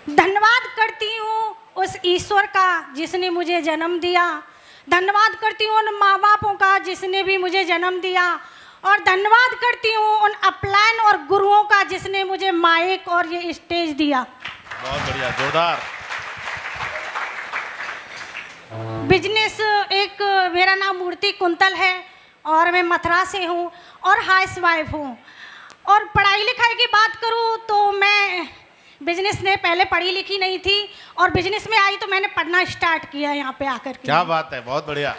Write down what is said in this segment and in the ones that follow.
धन्यवाद करती हूँ उस ईश्वर का जिसने मुझे जन्म दिया, धन्यवाद करती हूँ उन माँ बापों का जिसने भी मुझे जन्म दिया, और धन्यवाद करती हूँ उन अपलाइन और गुरुओं का जिसने मुझे माइक और ये स्टेज दिया। बहुत बढ़िया, जोरदार। बिजनेस एक, मेरा नाम मूर्ति कुंतल है और मैं मथुरा से हूँ और हाउस वाइफ हूँ। और पढ़ाई लिखाई की बात करूँ तो मैं बिजनेस में पहले पढ़ी लिखी नहीं थी और बिजनेस में आई तो मैंने पढ़ना स्टार्ट किया यहाँ पे आकर के। क्या बात है, बहुत बढ़िया।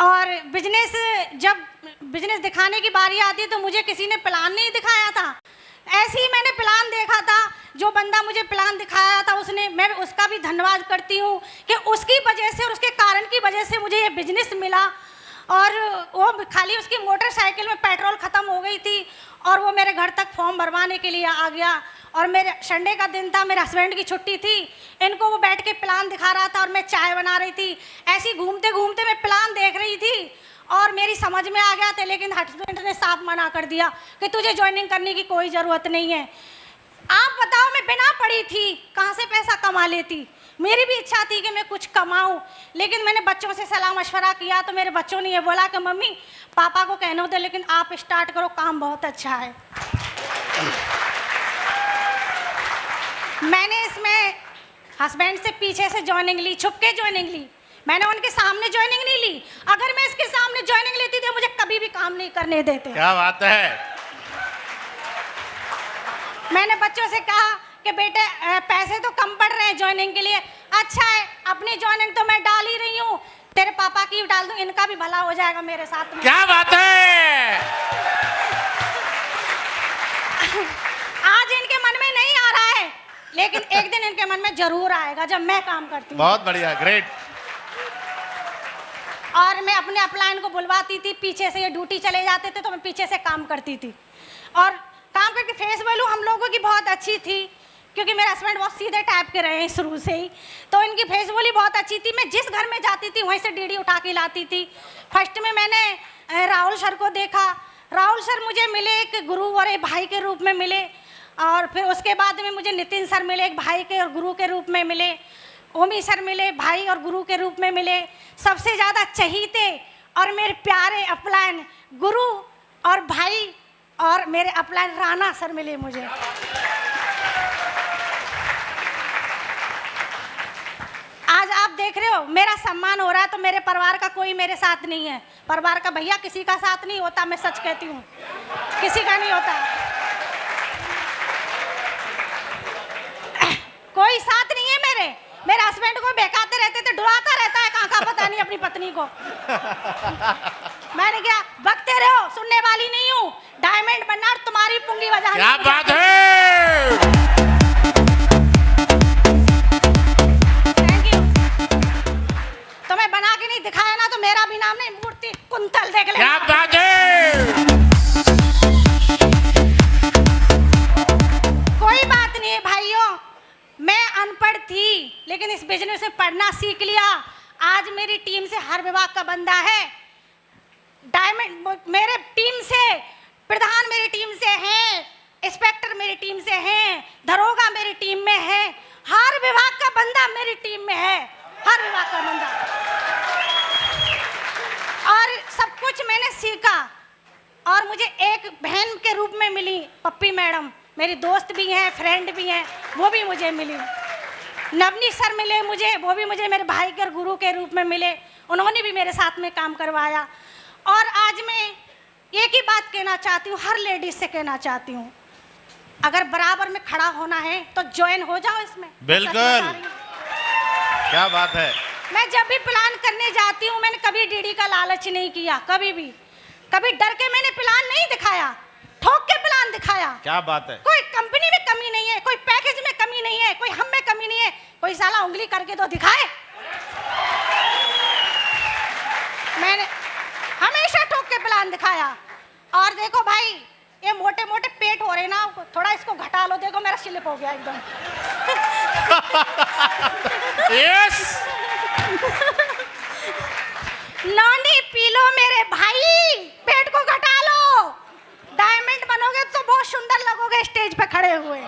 और जब बिजनेस दिखाने की बारी आती है तो मुझे किसी ने प्लान नहीं दिखाया था, ऐसे ही मैंने प्लान देखा था। जो बंदा मुझे प्लान दिखाया था मैं उसका भी धन्यवाद करती हूँ कि उसकी वजह से और उसके कारण की वजह से मुझे ये बिजनेस मिला। और वो खाली उसकी मोटरसाइकिल में पेट्रोल ख़त्म हो गई थी और वो मेरे घर तक फॉर्म भरवाने के लिए आ गया। और मेरे संडे का दिन था, मेरे हस्बैंड की छुट्टी थी, इनको वो बैठ के प्लान दिखा रहा था और मैं चाय बना रही थी। ऐसे ही घूमते घूमते मैं प्लान देख रही थी और मेरी समझ में आ गया था, लेकिन हस्बैंड ने साफ मना कर दिया कि तुझे ज्वाइनिंग करने की कोई ज़रूरत नहीं है। आप बताओ, मैं बिना पढ़ी थी कहाँ से पैसा कमा लेती। मेरी भी इच्छा थी कि मैं कुछ कमाऊं, लेकिन मैंने बच्चों से सलाह मशवरा किया तो मेरे बच्चों ने ये बोला कि मम्मी पापा को कहने दो, लेकिन आप स्टार्ट करो, काम बहुत अच्छा है। मैंने इसमें हस्बैंड से पीछे से ज्वाइनिंग ली, छुप के ज्वाइनिंग ली। मैंने उनके सामने ज्वाइनिंग नहीं ली। अगर मैं इसके सामने ज्वाइनिंग लेती तो मुझे कभी भी काम नहीं करने देते। क्या बात है। मैंने बच्चों से कहा कि बेटे पैसे तो कम पड़ रहे हैं ज्वाइनिंग के लिए, अच्छा है अपनी ज्वाइनिंग तो मैं डाल ही रही हूँ, तेरे पापा की डाल दूँ, इनका भी भला हो जाएगा मेरे साथ में। क्या बात है। आज इनके मन में नहीं आ रहा है, लेकिन एक दिन इनके मन में जरूर आएगा जब मैं काम करती हूँ। बहुत बढ़िया, ग्रेट। और मैं अपने अपलाइन को बुलवाती थी, पीछे से ये ड्यूटी चले जाते थे तो मैं पीछे से काम करती थी। और काम करके फेस वैल्यू हम लोगों की बहुत अच्छी थी, क्योंकि मेरे हस्बैंड बहुत सीधे टाइप के रहे हैं शुरू से ही, तो इनकी फेस वैल्यू बहुत अच्छी थी। मैं जिस घर में जाती थी वहीं से डीडी उठा के लाती थी। फर्स्ट में मैंने राहुल सर को देखा। राहुल सर मुझे मिले एक गुरु और एक भाई के रूप में मिले, और फिर उसके बाद में मुझे नितिन सर मिले, एक भाई के और गुरु के रूप में मिले। ओमी सर मिले, भाई और गुरु के रूप में मिले। सबसे ज़्यादा चहीते और मेरे प्यारे अपलाइन गुरु और भाई और मेरे अपलाइन राणा सर मिले मुझे। आज आप देख रहे हो मेरा सम्मान हो रहा है, तो मेरे परिवार का कोई मेरे साथ नहीं है। परिवार का भैया किसी का साथ नहीं होता, मैं सच कहती हूँ, किसी का नहीं होता। कोई साथ नहीं है मेरे हस्बैंड को बहकाते रहते थे, डुलाता रहता है, कहाँ का पता नहीं अपनी पत्नी को। मैंने क्या बकते रहो, सुनने वाली नहीं हूँ, डायमंड बनना और तुम्हारी पुंगी बजानी। क्या बात है। Thank you. तो मैं बना के नहीं दिखाया ना तो मेरा भी नाम नहीं, मूर्ति कुंतल देख ले। क्या बात है। कोई बात नहीं है भाइयों, मैं अनपढ़ थी लेकिन इस बिजनेस में पढ़ना सीख लिया। आज मेरी टीम से हर विभाग का बंदा है। डायमंड मेरे टीम से, प्रधान मेरी टीम से हैं, इंस्पेक्टर मेरी टीम से हैं, दरोगा मेरी टीम में है, हर विभाग का बंदा मेरी टीम में है, हर विभाग का बंदा। और सब कुछ मैंने सीखा। और मुझे एक बहन के रूप में मिली पप्पी मैडम, मेरी दोस्त भी हैं, फ्रेंड भी हैं, वो भी मुझे मिली। नवनीत सर मिले मुझे, वो भी मुझे मेरे भाई के और गुरु के रूप में मिले, उन्होंने भी मेरे साथ में काम करवाया। और आज मैं एक ही बात कहना चाहती हूँ, हर लेडीज से कहना चाहती हूँ, अगर बराबर में खड़ा होना है तो ज्वाइन हो जाओ इसमें। बिल्कुल, क्या बात है। मैं जब भी प्लान करने जाती हूँ, मैंने कभी डीडी का लालच नहीं किया, कभी भी, कभी डर के मैंने प्लान नहीं दिखाया, ठोक के प्लान दिखाया। क्या बात है। कोई कंपनी में कमी नहीं है, कोई पैकेज में कमी नहीं है, कोई हम में कमी नहीं है, कोई साला उंगली करके तो दिखाए। मैंने हमेशा ठोक के प्लान दिखाया। और देखो भाई, ये मोटे मोटे पेट हो रहे ना, थोड़ा इसको घटा लो, देखो मेरा स्लिप हो गया एकदम। यस। नौनी पी लो मेरे भाई, पेट को घटा लो, डायमंड बनोगे तो बहुत सुंदर लगोगे। हो गए स्टेज पे खड़े हुए।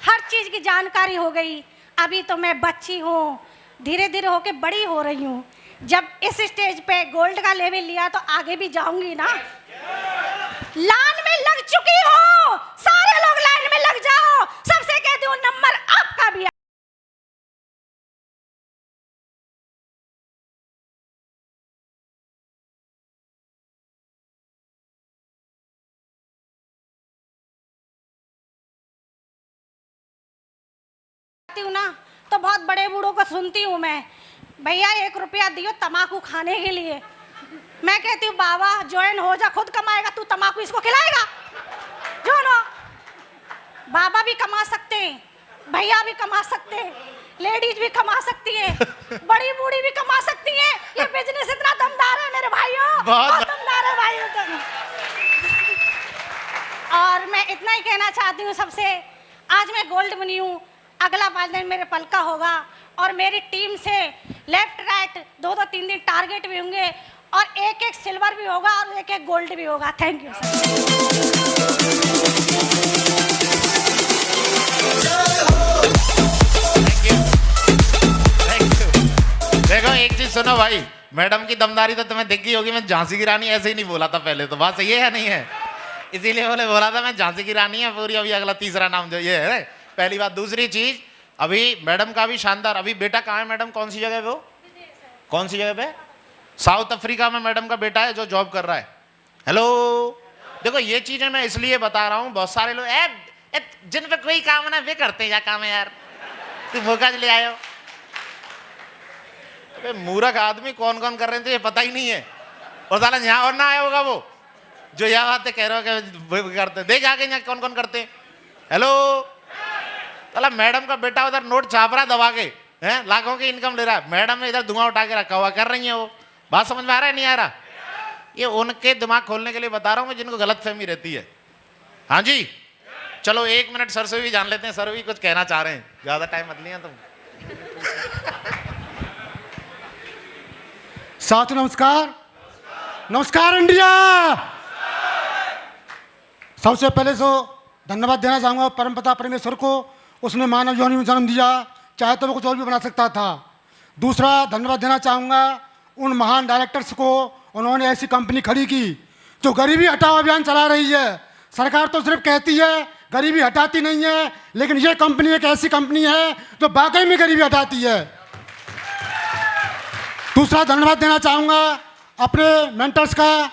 हर चीज की जानकारी हो गई। अभी तो मैं बच्ची हूँ, धीरे धीरे होके बड़ी हो रही हूँ। जब इस स्टेज पे गोल्ड का लेवल लिया तो आगे भी जाऊंगी ना। लाइन में लग चुकी हो, सारे लोग लाइन में लग जाओ। सबसे कहती हूँ नंबर आपका भी। हूँ ना तो बहुत बड़े बूढ़ों को सुनती हूँ मैं, भैया 1 रुपया दियो तम्बाकू खाने के लिए। मैं कहती हूँ बाबा ज्वाइन हो जा, खुद कमाएगा, तू तम्बाकू इसको खिलाएगा? जो नो, बाबा भी कमा सकते हैं, भैया भी कमा सकते हैं, लेडीज भी कमा सकती है, बड़ी बूढ़ी भी कमा सकती है। ये बिजनेस इतना दमदार है मेरे भाइयों, बहुत दमदार है भाइयों तुम। और मैं इतना ही कहना चाहती हूँ सबसे, आज मैं गोल्ड बनी हूँ, अगला 5 दिन मेरे पल का होगा और मेरी टीम से लेफ्ट राइट 2-2 3 टारगेट भी होंगे और 1-1 सिल्वर भी होगा और 1-1 गोल्ड भी होगा। Thank you sir. देखो एक चीज सुनो भाई, मैडम की दमदारी तो तुम्हें दिख गई होगी। मैं झांसी की रानी ऐसे ही नहीं बोला था पहले, तो बात सही है नहीं है? इसीलिए बोला था मैं झांसी की रानी है पूरी। अभी अगला तीसरा नाम जो ये है, पहली बात। दूसरी चीज, अभी मैडम का भी शानदार। अभी बेटा कहाँ है मैडम, कौन सी जगह पे हो? कौन सी जगह पे? साउथ अफ्रीका में मैडम का बेटा है जो जॉब कर रहा है। हेलो, देखो ये चीजें मैं इसलिए बता रहा हूँ, बहुत सारे लोग जिन पे कोई काम है ना वे करते हैं। क्या काम है यार, तुम मौका ले आए हो। अबे मूर्ख आदमी कौन कौन कर रहे थे ये पता ही नहीं है। और साला यहाँ और ना आया होगा वो जो यह बातें कह रहे हो कि करते। देख आगे यहाँ कौन कौन करते। हेलो, साला मैडम का बेटा उधर नोट छाप रहा दबा के, हैं लाखों की इनकम ले रहा है। मैडम ने इधर धुआं उठा के रखा हुआ, कर रही है वो। बात समझ में आ रहा है नहीं आ रहा? ये उनके दिमाग खोलने के लिए बता रहा हूँ मैं, जिनको गलतफहमी रहती है। हाँ जी, चलो 1 मिनट सर से भी जान लेते हैं। सर भी कुछ कहना चाह रहे हैं, ज्यादा टाइम मत लिया तुम। साथियों नमस्कार। नमस्कार इंडिया। सबसे पहले तो धन्यवाद देना चाहूँगा परमपिता परमेश्वर को, उसने मानव योनि में जन्म दिया, चाहे तो वो कुछ और भी बना सकता था। दूसरा धन्यवाद देना चाहूँगा उन महान डायरेक्टर्स को, उन्होंने ऐसी कंपनी खड़ी की जो गरीबी हटाओ अभियान चला रही है। सरकार तो सिर्फ कहती है, गरीबी हटाती नहीं है, लेकिन ये कंपनी एक ऐसी कंपनी है जो वाकई में गरीबी हटाती है। दूसरा धन्यवाद देना चाहूँगा अपने मेंटर्स का,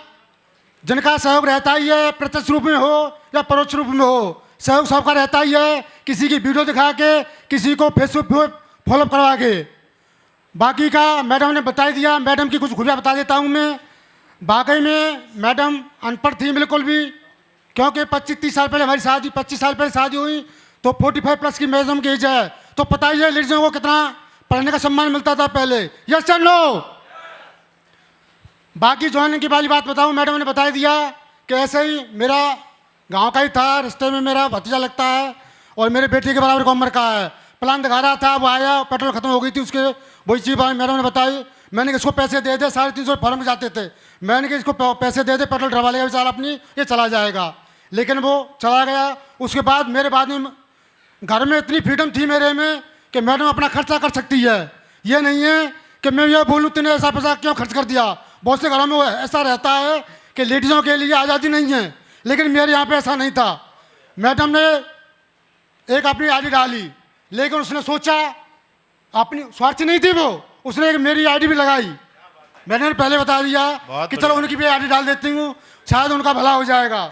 जिनका सहयोग रहता ही है, प्रत्यक्ष रूप में हो या परोक्ष रूप में हो, सहयोग सबका रहता ही है। किसी की वीडियो दिखा के, किसी को फेसबुक पे फॉलो करवा के। बाकी का मैडम ने बता दिया। मैडम की कुछ खूबियाँ बता देता हूँ मैं। वाकई में मैडम अनपढ़ थी बिल्कुल भी, क्योंकि 25-30 साल पहले हमारी शादी, 25 साल पहले शादी हुई तो 45 प्लस की मैडम की एज है। तो पता ही है लेडीजों को कितना पढ़ने का सम्मान मिलता था पहले। यस या नो? बाकी ज्वाइनिंग की वाली बात बताऊं, मैडम ने बता दिया कि ऐसे ही मेरा गांव का ही था, रिश्ते में मेरा भतीजा लगता है और मेरे बेटे के बराबर की उम्र का है। प्लान दिखा रहा था, वो आया, पेट्रोल खत्म हो गई थी उसके, वही चीज़ मैडम ने बताई। मैंने इसको पैसे दे दे, 350 फॉर्म जाते थे। मैंने कहा इसको पैसे दे दे, पेट्रोल डलवा लेगा बेचारा अपनी, ये चला जाएगा। लेकिन वो चला गया। उसके बाद मेरे बाद में घर में इतनी फ्रीडम थी मेरे में कि मैडम अपना खर्चा कर सकती है। ये नहीं है कि मैं ये बोलूँ तूने ऐसा पैसा क्यों खर्च कर दिया। बहुत से घरों में ऐसा रहता है कि लेडीज़ों के लिए आज़ादी नहीं है, लेकिन मेरे यहाँ पे ऐसा नहीं था। मैडम ने एक अपनी आईडी डाली, लेकिन उसने सोचा, अपनी स्वार्थी नहीं थी वो, उसने एक मेरी आईडी भी लगाई। मैंने पहले बता दिया कि चलो उनकी भी आईडी डाल देती हूँ, शायद उनका भला हो जाएगा।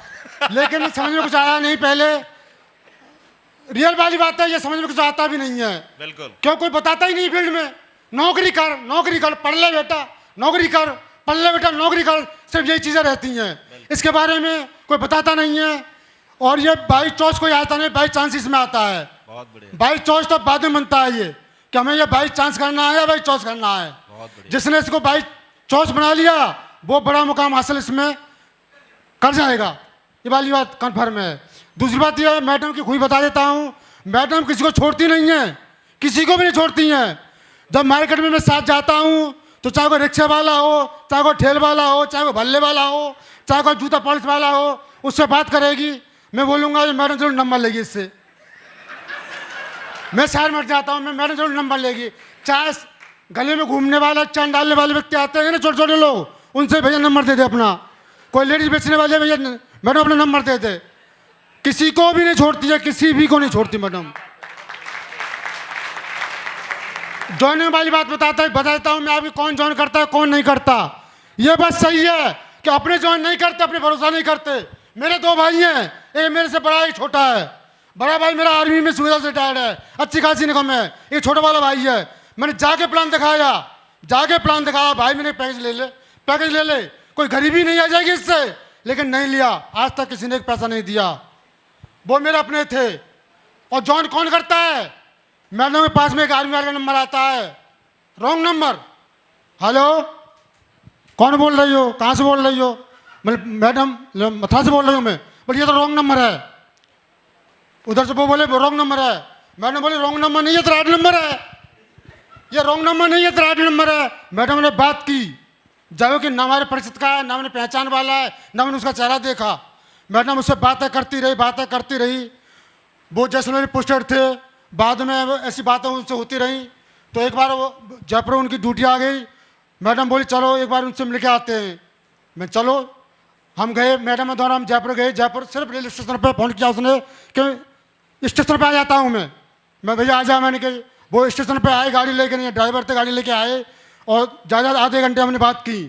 लेकिन समझ में कुछ आया नहीं। पहले रियल वाली बात है, ये समझ में कुछ आता भी नहीं है। बिल्कुल, क्यों कोई बताता ही नहीं फील्ड में। नौकरी कर, नौकरी कर, पढ़ ले बेटा, नौकरी कर, पढ़ ले बेटा, नौकरी कर, सिर्फ यही चीज़ें रहती हैं। इसके बारे में कोई बताता नहीं है। और ये बाई चॉइस कोई आता नहीं, बाई चांस इसमें आता है। बहुत बढ़िया। बाई चॉइस तो बाद में बनता है ये कि हमें ये बाई चांस करना है या बाई चॉइस करना है। जिसने इसको बाई चॉइस बना लिया वो बड़ा मुकाम हासिल इसमें कर जाएगा। ये वाली बात कन्फर्म है। दूसरी बात यह है, मैडम की खूबी बता देता हूँ। मैडम किसी को छोड़ती नहीं है, किसी को भी नहीं छोड़ती हैं। जब मार्केट में मैं साथ जाता हूँ तो चाहे कोई रिक्शा वाला हो, चाहे कोई ठेल वाला हो, चाहे कोई भल्ले वाला हो, चाहे कोई जूता पॉलिश वाला हो, उससे बात करेगी। मैं बोलूँगा ये मैडम जरूर नंबर लेगी इससे। मैं शहर में जाता हूँ, मैं मैडम जरूर नंबर लेगी। चाहे गले में घूमने वाला, चांद डालने वाले व्यक्ति आते हैं ना, छोटे छोटे लोग, उनसे भैया नंबर दे दे अपना। कोई लेडीज बेचने वाले भैया मैडम अपना नंबर दे दे। किसी को भी नहीं छोड़ती है, किसी भी को नहीं छोड़ती मैडम। ज्वाइनिंग वाली बात बताता हूँ मैं अभी, कौन ज्वाइन करता है कौन नहीं करता। ये बात सही है कि अपने ज्वाइन नहीं करते, अपने भरोसा नहीं करते। मेरे 2 भाई हैं, एक मेरे से बड़ा, एक छोटा है। बड़ा भाई मेरा आर्मी में सुविधा से रिटायर्ड है, अच्छी खासी इनकम है। ये छोटा वाला भाई है, मैंने जाके प्लान दिखाया, भाई मैंने पैकेज ले ले, कोई गरीबी नहीं आ जाएगी इससे, लेकिन नहीं लिया। आज तक किसी ने एक पैसा नहीं दिया। वो मेरे अपने थे। और ज्वाइन कौन करता है? मैडम के पास में एक आर्मी वाले का नंबर आता है, रॉन्ग नंबर। हेलो, कौन बोल रही हो, कहाँ से बोल रही हो? मैडम मथुरा से बोल रही हूँ मैं। बोले ये तो रॉन्ग नंबर है। उधर से वो बोले रॉन्ग नंबर है। मैडम बोले रॉन्ग नंबर नहीं है, तो राइट नंबर है। ये रॉन्ग नंबर नहीं है, तो राइट नंबर है। मैडम ने बात की, जब कि ना हमारे परिचित का है, ना मैंने पहचान वाला है, ना मैंने उसका चेहरा देखा। मैडम उससे बातें करती रही। वो जैसलमेर पोस्टेड थे, बाद में ऐसी बातें उनसे होती रही। तो एक बार वो जयपुर उनकी ड्यूटी आ गई। मैडम बोली चलो एक बार उनसे मिल के आते हैं। मैं चलो, हम गए, मैडम के द्वारा हम जयपुर गए। जयपुर सिर्फ रेलवे स्टेशन पर फ़ोन किया उसने कि स्टेशन पर आ जाता हूँ मैं भैया आ जा। मैंने कही, वो स्टेशन पर आए, गाड़ी लेके नहीं, ड्राइवर थे, गाड़ी लेके आए और ज़्यादा आधे घंटे हमने बात की।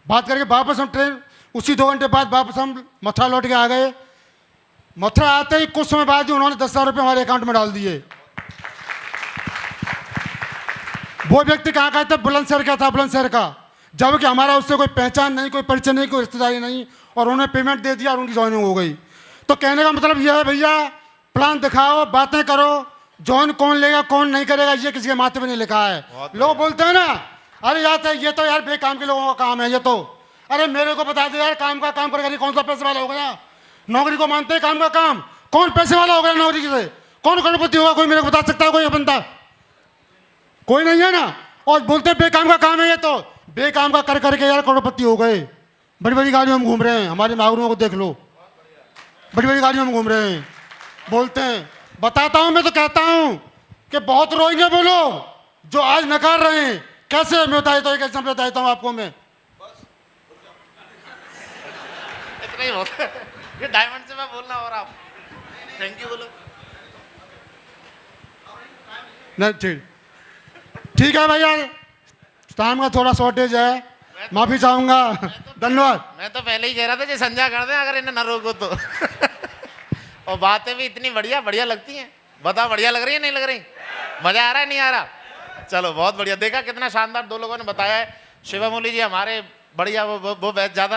बात करके वापस हम ट्रेन, उसी 2 घंटे बाद वापस हम मथुरा लौट के आ गए। मथुरा आते ही कुछ समय बाद ही उन्होंने 10,000 रुपये हमारे अकाउंट में डाल दिए। वो व्यक्ति कहाँ का था? बुलंदशहर का था, बुलंदशहर का। जबकि हमारा उससे कोई पहचान नहीं, कोई परिचय नहीं, कोई रिश्तेदारी नहीं, और उन्होंने पेमेंट दे दिया और उनकी ज्वाइनिंग हो गई। तो कहने का मतलब यह है भैया, प्लान दिखाओ, बातें करो, ज्वाइन कौन लेगा कौन नहीं करेगा ये किसी के माथे पे नहीं लिखा है। लोग बोलते हैं ना, अरे यार ये तो यार बेकाम के लोगों का काम है ये तो। अरे मेरे को बता दे यार, काम का काम करेगा, कौन सा पैसे वाला हो गया? नौकरी को मानते हैं काम का काम, कौन पैसे वाला हो गया नौकरी से? कौन करोड़पति होगा? कोई मेरे को बता सकता है कोई बंदा? कोई नहीं है ना। और बोलते बेकाम का काम है ये तो, बेकाम का कर करके यार करोड़पति हो गए। बड़ी बड़ी गाड़ियों में घूम रहे हैं, हमारे मागरों को देख लो, बड़ी बड़ी गाड़ियों में घूम रहे हैं। बोलते हैं, बताता हूं, मैं तो कहता हूं कि बहुत रोएंगे वो लोग जो आज नकार रहे हैं। कैसे मैं बताता हूँ, एक एग्जाम्पल बताता हूँ आपको मैं। इतना ही होता है, ये डायमंड से मैं बोलना। और आप थैंक यू बोलो। नहीं ठीक है भैया, टाइम का थोड़ा शॉर्टेज है, माफी चाहूंगा। धन्यवाद। मैं तो पहले ही कह रहा था कि संजय कर दे अगर इन्हें न रोको तो। और बातें भी इतनी बढ़िया बढ़िया लगती हैं। बताओ, बढ़िया लग रही है नहीं लग रही? मजा आ रहा है नहीं आ रहा? चलो बहुत बढ़िया। देखा कितना शानदार 2 लोगों ने बताया है। शिवामौली जी हमारे बढ़िया, वो बैच ज़्यादा